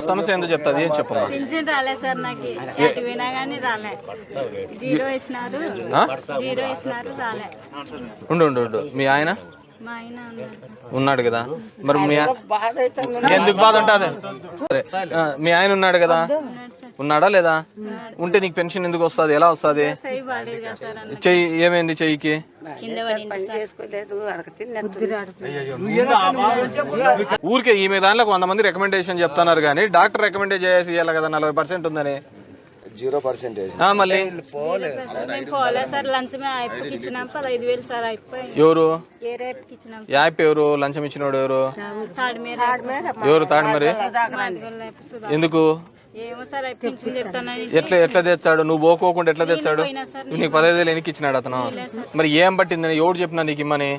సమస్య ఎందుకు చెప్తాది ఏం చెప్పమ్మా? పింఛన్ రాలే సార్, నాకు ఎటు పోయినా కానీ రాలే. జీరో ఇచ్చినారు రాలే. ఉండు మీ ఆయన మా ఆయన ఉన్నాడు కదా, మరి మీ ఎందుకు బాధ ఉంటుంది? సరే మీ ఆయన ఉన్నాడు కదా, ఉన్నాడా లేదా? ఉంటే నీకు పెన్షన్ ఎందుకు వస్తుంది? ఎలా వస్తుంది? చెయ్యి ఏమైంది? చెయ్యికి ఊరికే ఈమె దానిలో 100 మంది రికమెండేషన్ చెప్తున్నారు కానీ డాక్టర్ రికమెండ్ చేసి ఇవ్వాలి కదా 40% ఉందని. 0% మళ్ళీ పోలే సార్, లంచమే అయిపోయి ఇచ్చినాం 15,000 సార్ అయిపోయి. ఎవరు ఏ రేట్కి ఇచ్చినాం? యాప్ ఎవరు? లంచం ఇచ్చినోడు ఎవరు? ఎవరు తాడిమరి? ఎందుకు? ఏమో సార్ అయిపోయింది చెప్తానని. ఎట్లా తెచ్చాడు? నువ్వు పోకోకుండా ఎట్లా తెచ్చాడు? నీకు 15,000 ఎనికి ఇచ్చినాడు అతను? మరి ఏం పట్టిందని ఎవడు చెప్పినా నీకు ఇమ్మని?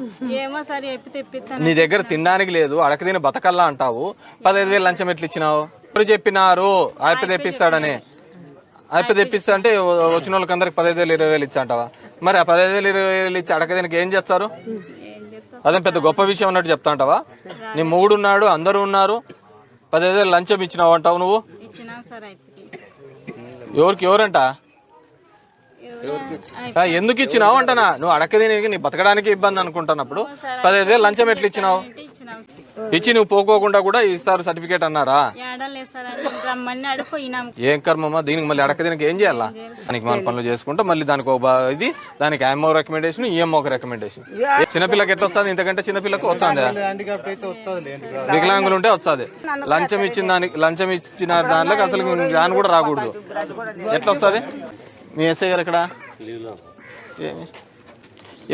ఏమో సార్ తెప్పిస్తాను. నీ దగ్గర తినడానికి లేదు, అడక తిని బతకల్లా అంటావు. 15,000 లంచం ఎట్లా ఇచ్చినావు? ఎవరు చెప్పినారు ఆయప్ప తెప్పిస్తాడని? ఆయప్ప తెప్పిస్తా అంటే వచ్చిన వాళ్ళకి అందరికి 15,000 20,000 ఇచ్చా అంటావా? మరి ఆ 15,000 20,000 ఇచ్చి అడక దీనికి ఏం చేస్తారు? అదే పెద్ద గొప్ప విషయం అన్నట్టు చెప్తా అంటావా? నీ మూడు ఉన్నాడు, అందరూ ఉన్నారు, 15,000 లంచం ఇచ్చినావు అంటావు నువ్వు. ఎవరంట? ఎందుకు ఇచ్చినావు అంటనా? నువ్వు అడకదీనికి నీ బతకడానికి ఇబ్బంది అనుకుంటున్నప్పుడు 15,000 లంచం ఎట్లా ఇచ్చినావు? ఇచ్చి నువ్వు పోకోకుండా కూడా ఇస్తారు సర్టిఫికేట్ అన్నారా? ఏం కర్మమ్మా దీనికి? మళ్ళీ అడకదీనికి ఏం చేయాలా? దానికి మన పనులు చేసుకుంటా మళ్ళీ దానికి ఇది దానికి ఐఎంఓ రికమెండేషన్, ఈఎంఓ రికమెండేషన్. చిన్నపిల్లకి ఎట్లా వస్తుంది? ఇంతకంటే చిన్నపిల్లకు వస్తుంది. వికలాంగులు ఉంటే వస్తుంది. లంచం ఇచ్చిన దానిలోకి అసలు దాని కూడా రాకూడదు. ఎట్లా వస్తుంది? మీ ఎస్ఐ గారు ఇక్కడ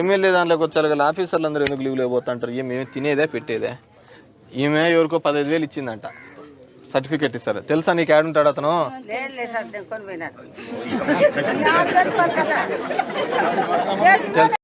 ఎమ్మెల్యే దానిలోకి వచ్చారు కదా, ఆఫీసర్లు అందరూ ఎందుకు లీవ్ లేకపోతుంటారు? ఏమేమి తినేదే పెట్టేదే? ఈమె ఎవరికో 15,000 ఇచ్చిందంట, సర్టిఫికేట్ ఇస్తారు. తెలుసా నీకు? ఆడుంటాడు అతను? తెలుసా?